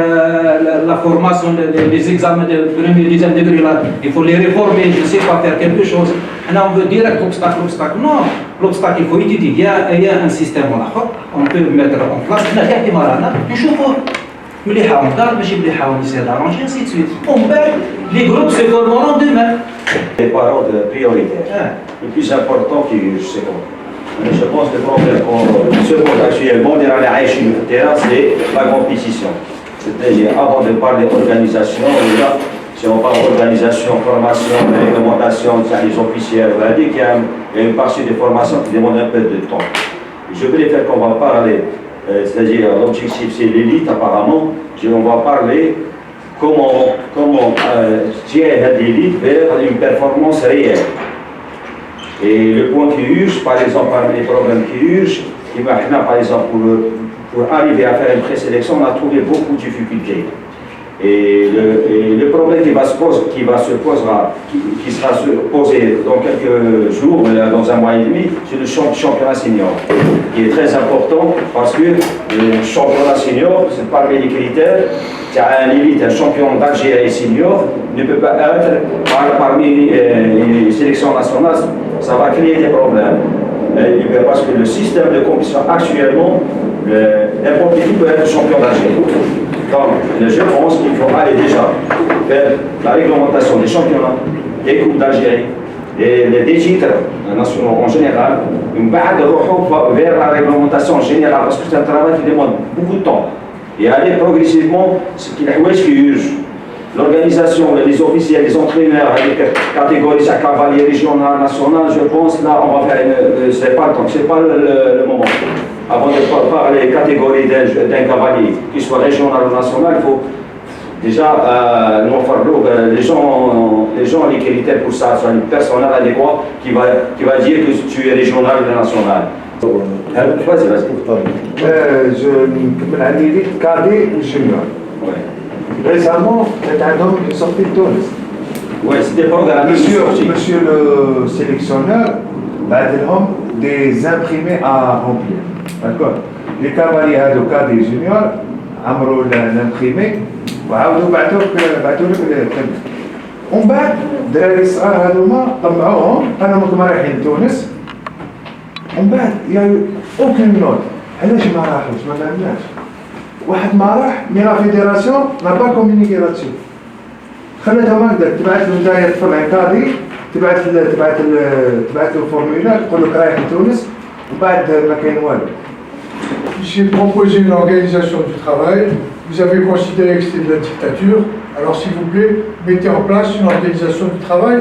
la formation, les examens de premier et deuxième degré, là, il faut les réformer, je sais pas, faire quelque chose. Là, on veut direct l'obstacle. Non, l'obstacle, il faut étudier. Il y a un système, on peut mettre en place. مليحه ونضرب ماشي مليحه ونسير d'arranger ainsi de suite. On perd, les groupes se formeront demain. Les paroles prioritaires. Le plus important qui c'est quoi? Je pense que le problème qu'on se pose actuellement dans les Haïtiens du terrain, c'est la compétition. C'est-à-dire, avant de parler d'organisation, si on parle d'organisation, formation, réglementation, les officiels, on a dit qu'il y a une partie de formation qui demande un peu de temps. Je préfère qu'on va parler. C'est-à-dire l'objectif c'est l'élite apparemment, on va parler comment tirer l'élite vers une performance réelle. Et le point qui urge, par exemple, parmi les problèmes qui urgent, par exemple, pour arriver à faire une présélection, on a trouvé beaucoup de difficultés. Et le problème qui sera posé dans quelques jours, dans un mois et demi, c'est le championnat senior, qui est très important parce que le championnat senior, c'est parmi les critères, il y a un élite, un champion d'Algérie senior, ne peut pas être parmi les sélections nationales, ça va créer des problèmes. Parce que le système de compétition actuellement, n'importe qui peut être champion d'Algérie. Donc, je pense qu'il faut aller déjà vers la réglementation des championnats, des coupes d'Algérie, des titres nationaux en général, vers la réglementation générale, parce que c'est un travail qui demande beaucoup de temps. Et aller progressivement, ce qui urge. L'organisation, les officiels, les entraîneurs, avec catégories, cavalier régional, national, je pense là on va faire c'est pas le temps, c'est pas le moment. Avant de parler des catégories d'un cavalier, qu'il soit régional ou national, il faut déjà les gens les critères pour ça, soit une personnel adéquat qui va dire que tu es régional ou national. Vas-y. Je me l'ai cadet ou junior. Récemment, c'est un homme qui est sorti de Tunis. Oui, c'était pas dans la Monsieur le sélectionneur, بعد لهم des imprimés à remplir. D'accord. Les cavaliers à cas des juniors, عمروا l'imprimé وعاودوا بعثوا لك الكلمة. ومن بعد الدراري الصغار هذوما طمعوهم قالوا راكم رايحين تونس. ومن بعد يعني اوكين نوت علاش ما راحوش ما فهمناش. واحد ما راح مي لا فيديراسيون لا با كومونيكي لاتسو. خلاتهم هكذا تبعث له نتايا تطلع قاضي تبعث له فورمولا تقول لك رايح لتونس ومن بعد ما كاين والو. J'ai proposé une organisation du travail, vous avez considéré que c'était de la dictature, alors s'il vous plaît, mettez en place une organisation du travail,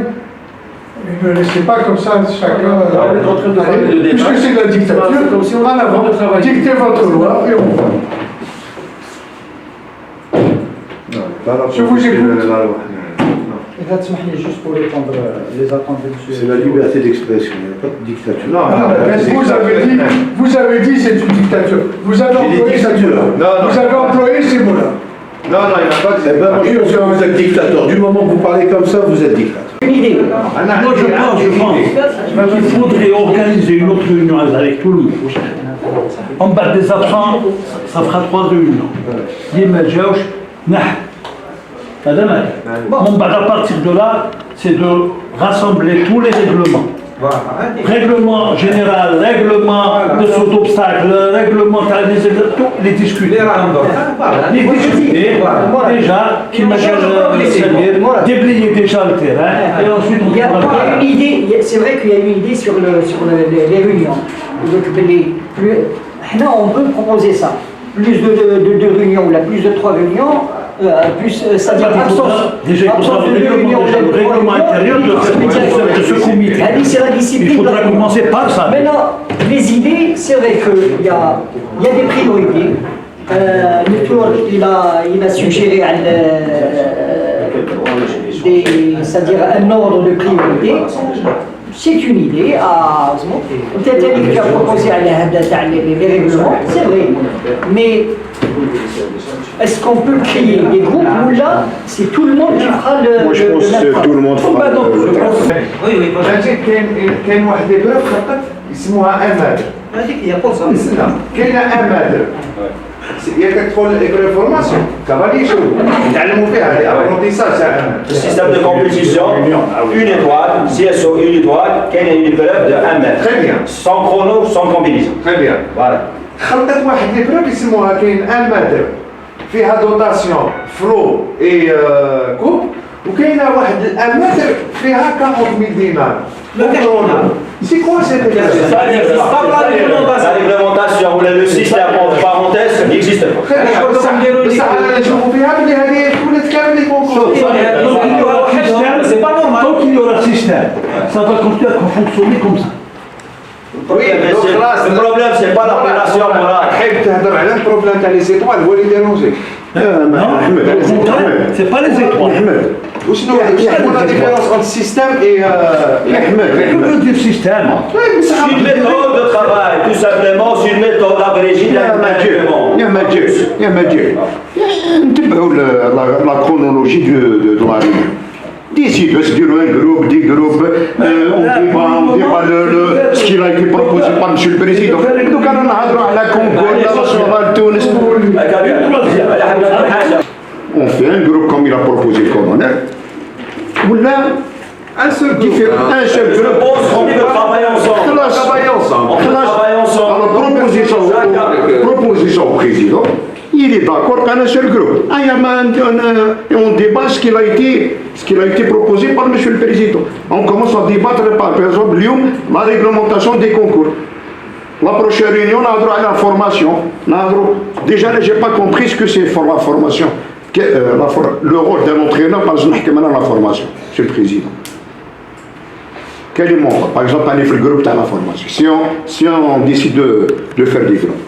et ne laissez pas comme ça chacun... Allez, puisque c'est de la dictature, en avant, dictez votre loi et on voit. Je vous écoute. Juste pour répondre les attentes de monsieur. C'est la liberté d'expression, il n'y a pas de dictature. Vous avez dit c'est une dictature. Vous avez employé ces mots-là. Vous avez employé ces mots-là. Non, il n'y a pas de... Eh ben, moi, je pense que vous êtes dictateur. Du moment que vous parlez comme ça, vous êtes dictateur. Une idée. Moi, je pense qu'il faudrait organiser une autre réunion avec tout le monde. En bas des absents, ça fera 3 réunions. Bon, à partir de là, c'est de rassembler tous les règlements. Règlement général, règlement de saut d'obstacle, règlement les discuter. Les discuter, déjà, qui déblayer déjà le terrain, et ensuite on il y a une idée, c'est vrai qu'il y a une idée sur les réunions. Donc, on peut proposer ça. Plus de 2 réunions, ou plus de 3 réunions, c'est-à-dire absence de 2 réunions, le règlement intérieur de ce comité. C'est la discipline. Il faudra commencer par ça. Maintenant, les idées, c'est vrai qu'il y a des priorités. Il a suggéré c'est-à-dire un ordre de priorité. C'est une idée à peut-être que tu as proposé les règlements, c'est vrai. Mais est-ce qu'on peut créer des groupes où là, c'est tout le monde qui fera le... Moi je pense que tout le monde fera Oui. كاين واحد لي بروف خطط يسموها امال. هذيك هي فرصة. كاينه امال. هي كتدخل ليكول فورماسيون كافالي شو يتعلموا فيها لي ابرونتيساج تاع امال. Système de compétition, une étoile, CSO une étoile, quelle est une épreuve de 1 mètre. Très bien. Sans chrono, sans combinaison. Très bien. Voilà. خلطت واحد لي بروف يسموها كاين 1 متر فيها دوتاسيون فلو اي كوب وكاينه واحد 1 متر فيها 40000 دينار. C'est quoi cette La réglementation ou le système entre parenthèses n'existe pas. C'est pas normal. Tant qu'il y aura un système, ça va continuer à fonctionner comme ça. Le problème, c'est pas l'appellation morale. تحب تهضر على البروبليم تاع لي زيتوال هو اللي ديرونجي. C'est pas les étoiles. وشنو la différence entre système et Le du système. C'est une méthode de travail, tout simplement, c'est une méthode abrégée d'un يا مجال نتبعوا la chronologie de la réunion. D'ici, de se dire un groupe, des groupes, on débat ce qu'il a été proposé par M. le Président. Donc, on a droit à la Concord, la nationale Tunis. On fait un groupe comme il a proposé le colonel. Ou là, un seul groupe. Je pense qu'on peut travailler ensemble. On travaille ensemble. Alors, proposition au président. Il est d'accord qu'un seul groupe. Et on débat ce qu'il a été proposé par M. le Président. On commence à débattre par exemple la réglementation des concours. La prochaine réunion, on a droit à la formation. Déjà, je n'ai pas compris ce que c'est la formation. Le rôle d'un entraîneur, par exemple, la formation, M. le Président. Quel est mon rôle? Par exemple, aller faire le groupe dans la formation. Si on décide de faire des groupes.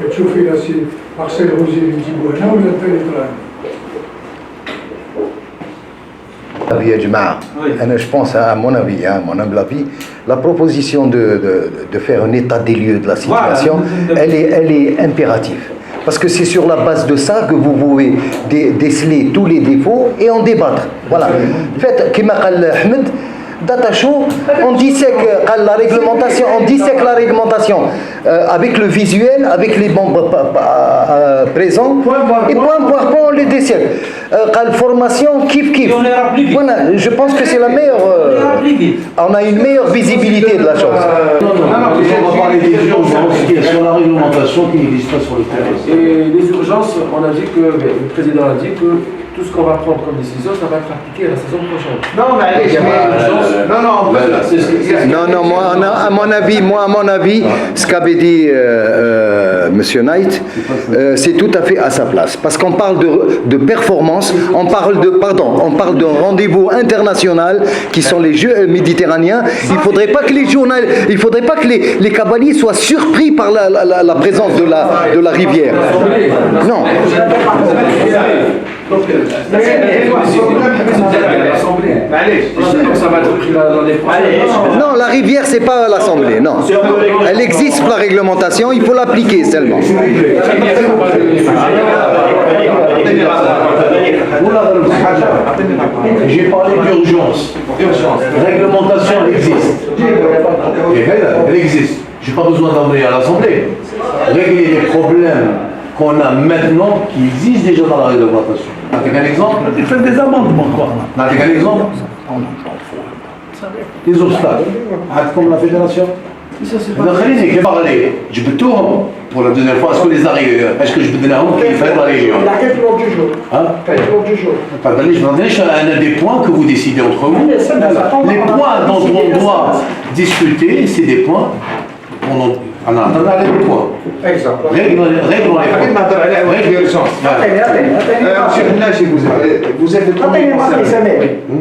تشوفي لا سي مارسيل روزي اللي نجيبوه هنا ولا البلد يا جماعة أنا je pense à mon avis, mon humble avis, la proposition de faire un état des lieux de la situation, elle est impérative. Parce que c'est sur la base de ça que vous pouvez déceler tous les défauts et en débattre. Voilà. Faites, comme a dit Ahmed, Data-show, on dissèque la réglementation, avec le visuel, avec les bombes présents, et point par point, on les dissèque. La formation, kiff. Voilà, je pense que c'est la meilleure. On a une meilleure visibilité de la chose. Non, on va parler des urgences qui est sur la réglementation qui n'existe pas sur le terrain. Et les urgences, on a dit que, le président a dit que tout ce qu'on va prendre comme décision, ça va être appliqué la saison prochaine. Non, mais moi, à mon avis, ce qu'avait dit Monsieur Knight, c'est tout à fait à sa place. Parce qu'on parle de performance, on parle d'un rendez-vous international qui sont les Jeux méditerranéens. Il ne faudrait pas que les cavaliers soient surpris par la présence de la rivière. Non. Non, la rivière, c'est pas l'Assemblée, non. Elle existe, la réglementation, il faut l'appliquer seulement. J'ai parlé d'urgence. Réglementation, elle existe. Elle existe. Je n'ai pas besoin d'emmener à l'Assemblée. Régler les problèmes qu'on a maintenant qui existent déjà dans la réglementation. Un exemple. Il fait des amendements, quoi. Un exemple. Les obstacles. Comme la fédération. J'ai parlé. Je peux tout pour la deuxième fois. Est-ce que je peux donner un mot qui fait la région? Un des points que vous décidez entre vous. Les points dont on doit discuter, c'est des points. On a des points. Exemple. Règle vous êtes le premier concerné.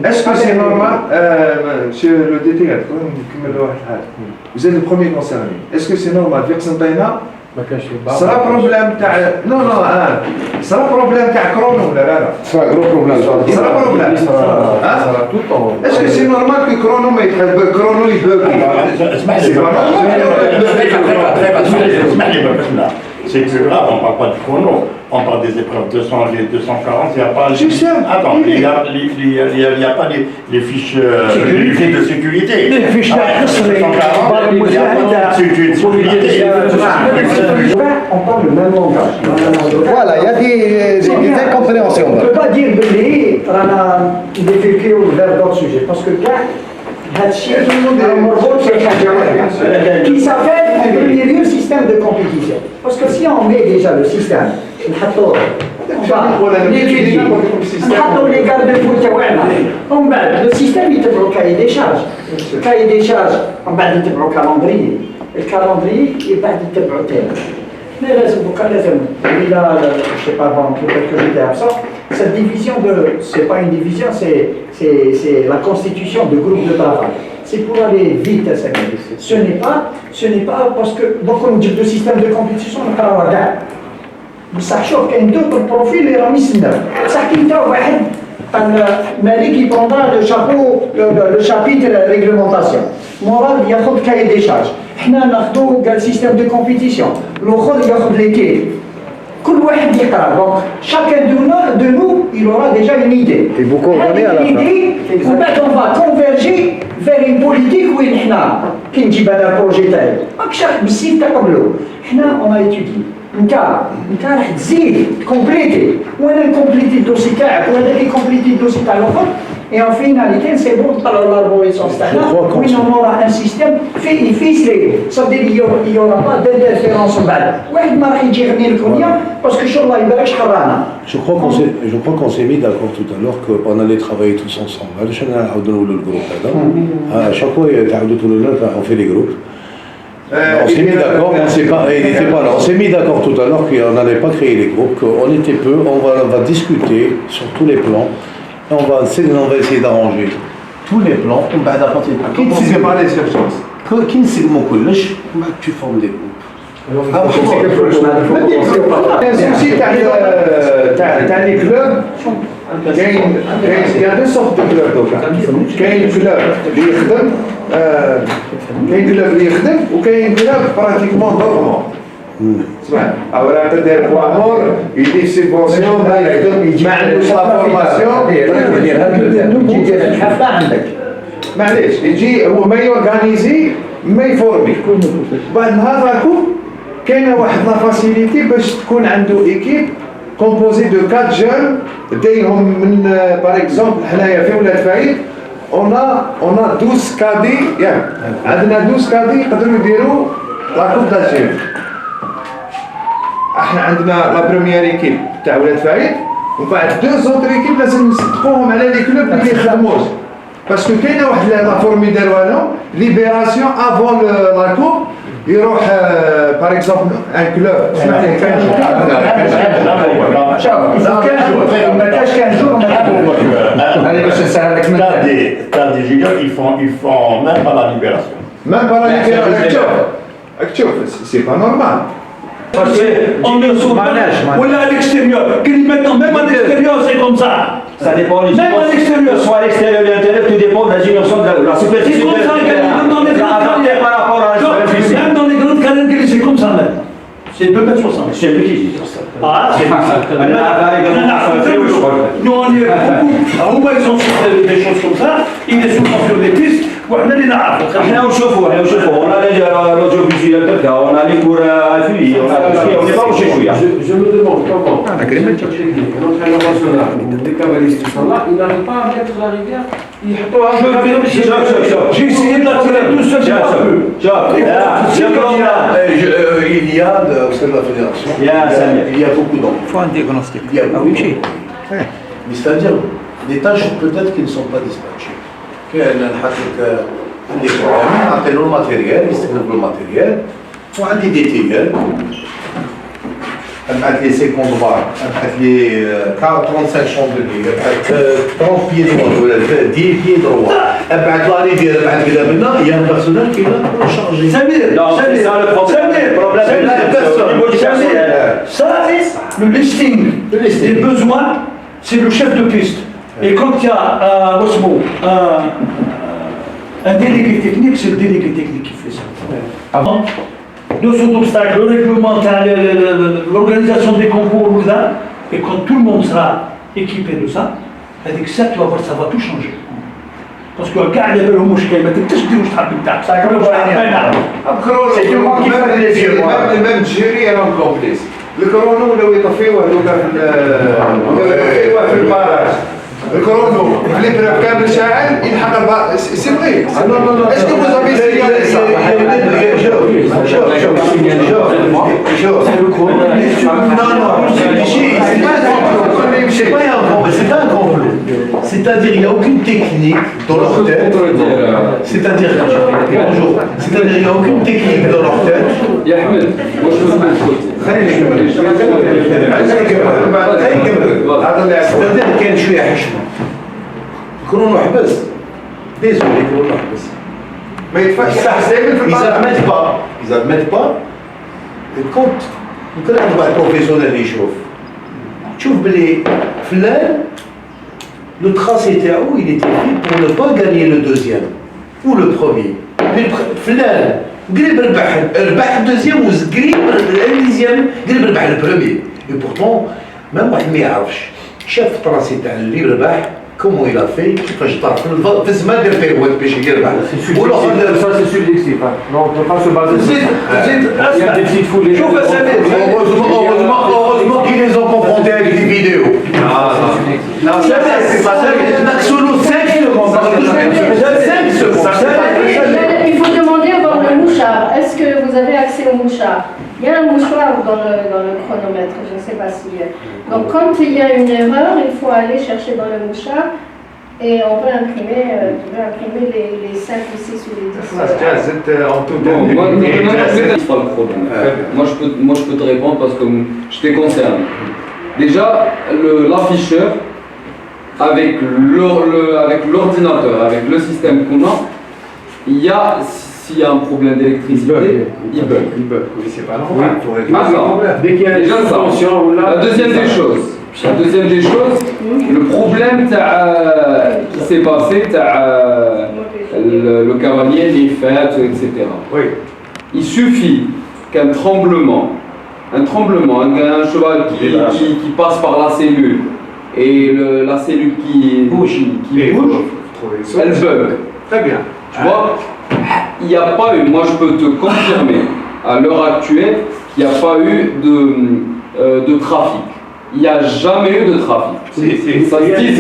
Est-ce que c'est normal, monsieur le député, vous êtes le premier concerné. Est-ce que c'est normal sera problème sera problème chrono là. C'est un gros problème. Sera problème. Est-ce que c'est normal que chrono il bug? C'est pas normal. C'est plus grave, on ne parle pas du chrono, on parle des épreuves 200, 240, il n'y a pas... Attends, il n'y a pas les fiches de sécurité. Les fiches de 240, c'est une sécurité. On parle le même langage. Voilà, il y a des incompréhensions. On ne peut pas dire que les déféqués vers d'autres sujets, parce que quand qui s'appelle en premier lieu système de compétition. Parce que si on met déjà le système, les garde-fous, le système il te bloque cahier des charges. Le cahier des charges, il te bloque calendrier. Le calendrier, il te bloque. Mais là, je ne sais pas, peut-être que j'étais absent. Cette division c'est pas une division, c'est la constitution de groupes de travail. C'est pour aller vite à cette Ce n'est pas parce que donc on dit le système de compétition on va avoir ça chauffe qu'il y a d'autres profils et remis ça qui Malik qui prendra le chapitre de la réglementation. Moral, il y a un cahier des charges. Nous avons un système de compétition. L'autre, il y a l'équipe. Donc, chacun de nous, il aura déjà une idée. Et vous coordonnez à la fin. On va converger vers une politique où il y a un projet tel. On a étudié. نكار تزيد كومبليتي وانا نكومبليتي الدوسي تاعك وهذاك يكومبليتي الدوسي تاع الاخر اي ان فيناليتي سي بون نطلعوا لاربويسونس تاعنا وين نورا ان سيستيم يفيسلي صافي يورا با دانترفيرونس من بعد واحد ما راح يجي يغني لكم اليوم باسكو شو الله يبارك شحال رانا. Je crois qu'on s'est mis d'accord tout à l'heure qu'on allait travailler tous ensemble. À chaque fois, on fait des groupes. On s'est mis d'accord, mais il n'était pas là. On s'est mis d'accord tout à l'heure qu'on n'allait pas créer les groupes, qu'on était peu, on va discuter sur tous les plans, et on va essayer d'arranger tous les plans. Qui ne sait pas les urgences? Qui ne sait pas tu formes des groupes. t'as les clubs, il y a deux sortes de clubs كاين كلوب اللي يخدم وكاين كلوب براتيكمون نورمال. اسمع اولا تدير بوامور يدير سيبونسيون ما يخدم ما عندوش لا فورماسيون يدير الحفله عندك معليش يجي هو ما يورغانيزي ما يفورمي بعد نهار راكو كاينه واحد لا فاسيليتي باش تكون عنده ايكيب كومبوزي دو 4 جون دايرهم من باغ اكزومبل حنايا في ولاد فايد اون 12 كادي ياك عندنا 12 كادي يقدروا يديروا لا كوب دالجيري. احنا عندنا لا بروميير ايكيب تاع ولاد فايد ومن بعد دو زوتر ايكيب لازم نصدقوهم على لي كلوب اللي يخدموش باسكو كاينه واحد لا فورمي داروها لهم ليبيراسيون افون لا كوب يروح باغ اكزومبل ان كلوب اسمح لي كان ما كانش كان جور انا باش نسهل لك T'as des juniors, ils font même pas la libération. Même pas la libération. Acteur, c'est pas normal. On est sur ou là à l'extérieur. Maintenant, même à l'extérieur, c'est comme ça. Ça dépend du même à l'extérieur. Soit à l'extérieur ou à l'intérieur, tout dépend de la dimension de la superficie. C'est comme ça, même dans les grandes carrières. Par rapport à la superficie. Même dans les grandes carrières, c'est comme ça même. C'est 2 mètres 60. C'est petit, c'est ça. Ah, c'est nous on est beaucoup. Ils sont sur des choses comme ça. Ils sont sur des pistes. وإحنا اللي نعرفوا. احنا ونشوفوا on a l'audiovisuel تبدا on a les cours à fuir on est pas chez شويه. Je me demande comment l'entraîneur national, les cavalistes qui sont là, ils n'arrivent pas à mettre la rivière. J'ai essayé de la tirer tout seul, j'ai pas pu. Il y a, au sein de la fédération, il y a beaucoup d'enfants. Il faut un diagnostic. Il y a beaucoup d'enfants. Mais c'est-à-dire, des tâches peut-être qui ne sont pas dispatchées. كاين نحطك عندي بروغرام نعطي له الماتيريال يستخدم الماتيريال وعندي دي تيال نبعث لي 50 بار نبعث لي 35 شوندلي نبعث 30 بيي دروا ولا 10 بيي دروا نبعث لا ريفير نبعث كذا منا il y a un personnel qui est là pour charger. Ça, le listing des besoins, c'est le chef de piste. Et quand il y a un délégué technique, c'est le délégué technique qui fait ça. Avant, deux obstacles, le règlement, l'organisation des concours, et quand tout le monde sera équipé de ça, avec ça, tu vas voir, ça va tout changer. Parce que quand il y avait le mouchkei, mais tu sais ce que je t'appelle. Ça comme c'est tout le monde qui fait les yeux. Même Géry est en complice. Le chrono, لو يطفيوه في الباراج. الكورونا الابره كامل شاعل يلحق سي فري اسكو vous avez signalé ça c'est pas un complot. C'est-à-dire il n'y a aucune technique dans leur tête. C'est-à-dire il n'y a aucune technique dans leur tête. C'est-à-dire كان شويه حشمه كورونا حبس ديزولي كورونا حبس ما يدفعش ils admettent pas كنت يمكن عند واحد بروفيسيونيل يشوف تشوف بلي فلان لو تراسي تاعو il était fait pour ne pas gagner le deuxième ou le premier فلان قريب ربح الدوزيام وقريب الديزيام قريب ربح البروميي et pourtant même واحد ما يعرفش شاف التراسي تاع اللي ربح كومون إلا في كيفاش طار في الزمان دير فيه هو باش يربح Ça c'est subjectif. Non, on ne peut pas se baser sur ça. Il y a des petites foules. شوف اسامي heureusement qu'ils les ont confrontés avec des vidéos. Non, c'est pas ça. Solo 5 secondes. 5 secondes. Il faut demander au bord de mouchard. Est-ce que vous avez accès au mouchard? Il y a un mouchoir dans le chronomètre, je ne sais pas si. Donc quand il y a une erreur, il faut aller chercher dans le mouchoir et on peut imprimer, les 5 ou 6 ou les 10. Moi je peux te répondre parce que je te concerne. Déjà, l'afficheur, avec l'ordinateur, avec le système qu'on a, s'il y a un problème d'électricité, il bug. Oui, c'est pas normal. Dès qu'il y a déjà ça. La deuxième des choses, le problème qui s'est passé, le cavalier, les fêtes, etc. Oui. Il suffit qu'un tremblement, un cheval qui passe par la cellule et la cellule qui bouge, elle bug. Très bien. Tu vois, il n'y a pas eu, moi je peux te confirmer à l'heure actuelle qu'il n'y a pas eu de trafic. Il n'y a jamais eu de trafic. Ça se dit.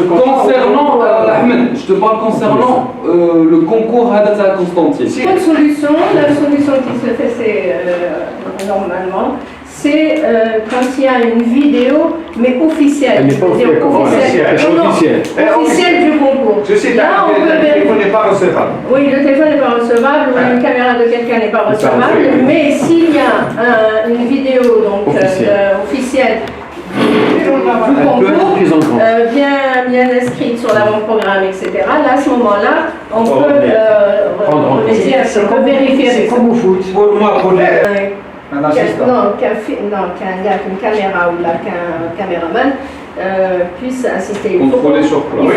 Concernant, Ahmed, je te parle concernant le concours Hadatha Constantine. La solution qui se fait, c'est normalement, c'est quand il y a une vidéo, mais officielle. Officielle du concours. Là, on peut le téléphone n'est pas recevable. Oui, le téléphone n'est pas recevable, ou une caméra de quelqu'un n'est pas recevable, mais s'il y a une vidéo donc, officielle du concours, bien inscrite sur l'avant-programme, etc., là, à ce moment-là, on peut vérifier. C'est comme au foot. Pour moi, pour les... Un assistant. Qu'un gars, qu'une caméra ou qu'un caméraman puisse assister. Contrôler sur place.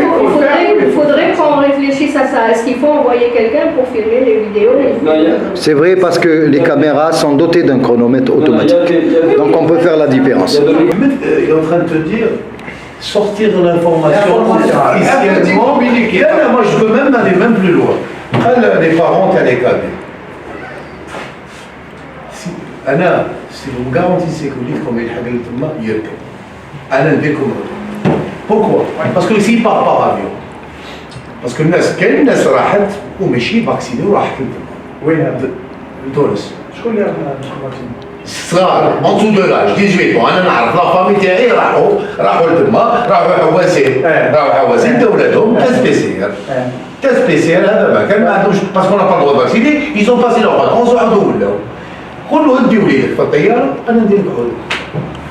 Il faudrait qu'on réfléchisse à ça. Est-ce qu'il faut envoyer quelqu'un pour filmer les vidéos? C'est vrai parce que les caméras sont dotées d'un chronomètre automatique. Donc on peut faire la différence. Il est en train de te dire sortir de l'information officiellement. Moi je peux même aller même plus loin. Les parents, tu as les cadets. أنا si vous garantissez que l'île comme il y a أنا نديركم. Pourquoi? Parce que ici il part par avion. Parce que كاين الناس راحت وماشي فاكسيني وراحت وين لتونس؟ شكون اللي صغار en dessous de l'âge 18 ans. انا نعرف لا فامي تاعي راحوا لتما راحوا حواسين تا ولادهم تاس بيسير هذا ما كان ما عندهمش باسكو لا با دو فاكسيني ils ont passé leur vacances وعاودوا ولاو. قول له ادي وليدك في الطياره انا ندير لك عود.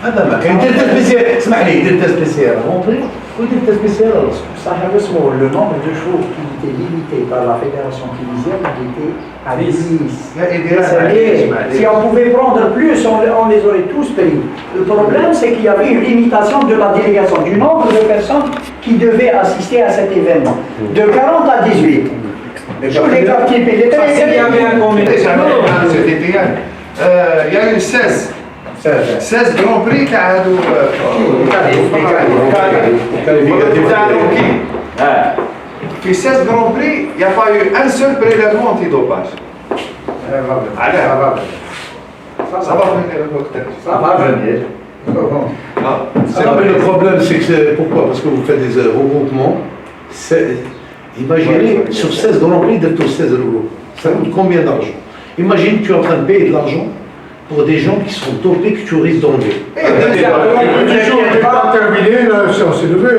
هذا ما كان يدير تاس بيسير. اسمح لي يدير تاس بيسير رونطري ويدير تاس بيسير صحيح اسمه le nombre de jours qui était limité par la fédération tunisienne était à 10. Si on pouvait prendre plus, on les aurait tous pris. Le problème, c'est qu'il y avait une limitation de la délégation, du nombre de personnes qui devaient assister à cet événement. De 40 à 18. Sur les quartiers il y a eu 16 Grand Prix qui في 16 Grand Prix, il n'y a pas eu un seul prélèvement antidopage. Ça va venir le docteur. Ça va venir. Mais le problème, c'est que pourquoi? Parce que vous faites des regroupements. Imaginez sur 16 Grand Prix d'être 16 euros. Ça coûte combien d'argent? Imagine que tu es en train de payer de l'argent pour des gens qui sont dopés que tu risques d'enlever. Terminé, la séance est levée.